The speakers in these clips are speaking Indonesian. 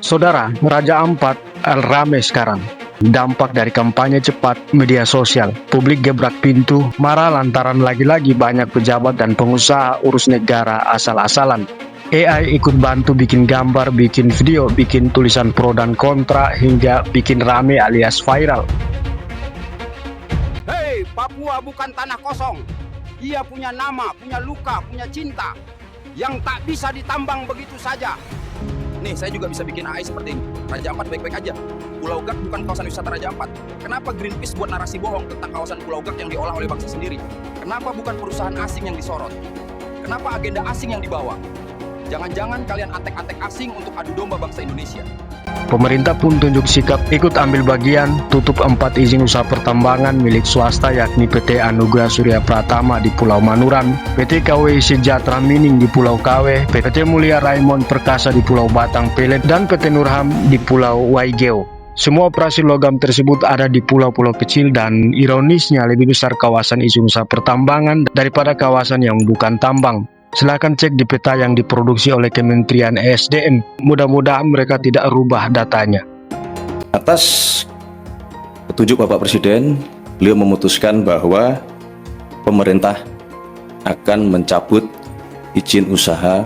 Saudara, Raja Ampat rame sekarang. Dampak dari kampanye cepat media sosial. Publik gebrak pintu, marah lantaran lagi-lagi banyak pejabat dan pengusaha urus negara asal-asalan. AI ikut bantu bikin gambar, bikin video, bikin tulisan pro dan kontra, hingga bikin rame alias viral. Hei, Papua bukan tanah kosong. Ia punya nama, punya luka, punya cinta yang tak bisa ditambang begitu saja. Nih, saya juga bisa bikin AI seperti ini. Raja Ampat baik-baik aja. Pulau Gak bukan kawasan wisata Raja Ampat. Kenapa Greenpeace buat narasi bohong tentang kawasan Pulau Gak yang diolah oleh bangsa sendiri? Kenapa bukan perusahaan asing yang disorot? Kenapa agenda asing yang dibawa? Jangan-jangan kalian antek-antek asing untuk adu domba bangsa Indonesia. Pemerintah pun tunjuk sikap ikut ambil bagian, tutup 4 izin usaha pertambangan milik swasta yakni PT Anugrah Surya Pratama di Pulau Manuran, PT KW Sejahtera Mining di Pulau Kawe, PT Mulia Raymond Perkasa di Pulau Batang Pelet, dan PT Nurham di Pulau Waigeo. Semua operasi logam tersebut ada di pulau-pulau kecil dan ironisnya lebih besar kawasan izin usaha pertambangan daripada kawasan yang bukan tambang. Silahkan cek di peta yang diproduksi oleh Kementerian ESDM. Mudah-mudahan mereka tidak rubah datanya. Atas petunjuk Bapak Presiden, beliau memutuskan bahwa pemerintah akan mencabut izin usaha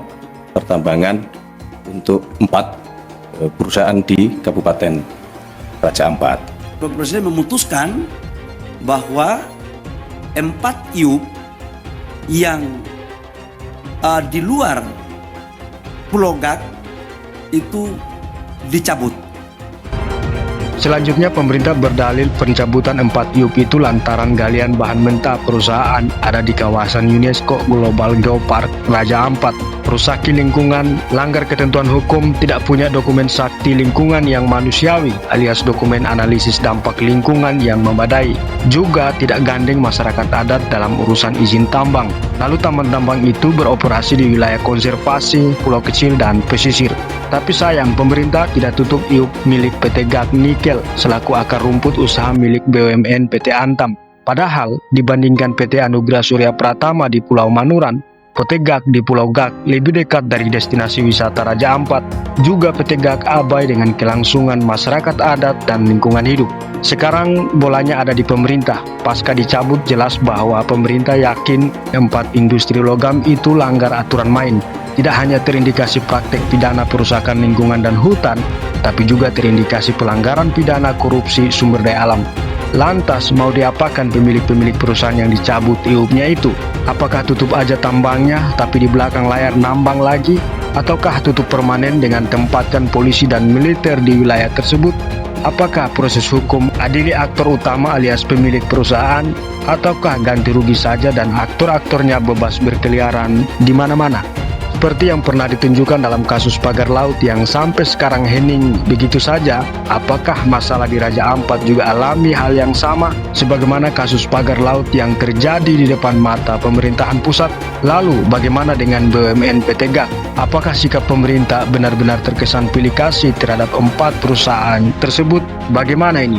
pertambangan untuk 4 perusahaan di Kabupaten Raja Ampat. Bapak Presiden memutuskan bahwa 4 IUP yang di luar Pulau Gak itu dicabut. Selanjutnya pemerintah berdalil pencabutan 4 IUP itu lantaran galian bahan mentah perusahaan ada di kawasan UNESCO Global Geopark Raja Ampat, merusak lingkungan, langgar ketentuan hukum, tidak punya dokumen sakti lingkungan yang manusiawi alias dokumen analisis dampak lingkungan yang memadai, juga tidak gandeng masyarakat adat dalam urusan izin tambang. Lalu tambang-tambang itu beroperasi di wilayah konservasi, pulau kecil dan pesisir. Tapi sayang, pemerintah tidak tutup IUP milik PT Gak Nikel selaku akar rumput usaha milik BUMN PT Antam. Padahal dibandingkan PT Anugrah Surya Pratama di Pulau Manuran, PT Gak di Pulau Gak lebih dekat dari destinasi wisata Raja Ampat. Juga PT Gak abai dengan kelangsungan masyarakat adat dan lingkungan hidup. Sekarang bolanya ada di pemerintah. Pasca dicabut jelas bahwa pemerintah yakin 4 industri logam itu langgar aturan main. Tidak hanya terindikasi praktek pidana perusakan lingkungan dan hutan, tapi juga terindikasi pelanggaran pidana korupsi sumber daya alam. Lantas mau diapakan pemilik-pemilik perusahaan yang dicabut IUP-nya itu? Apakah tutup aja tambangnya tapi di belakang layar nambang lagi? Ataukah tutup permanen dengan tempatkan polisi dan militer di wilayah tersebut? Apakah proses hukum adili aktor utama alias pemilik perusahaan? Ataukah ganti rugi saja dan aktor-aktornya bebas berkeliaran di mana-mana? Seperti yang pernah ditunjukkan dalam kasus pagar laut yang sampai sekarang hening begitu saja, apakah masalah di Raja Ampat juga alami hal yang sama sebagaimana kasus pagar laut yang terjadi di depan mata pemerintahan pusat? Lalu bagaimana dengan BUMN PT Gak? Apakah sikap pemerintah benar-benar terkesan pilih kasih terhadap 4 perusahaan tersebut? Bagaimana ini?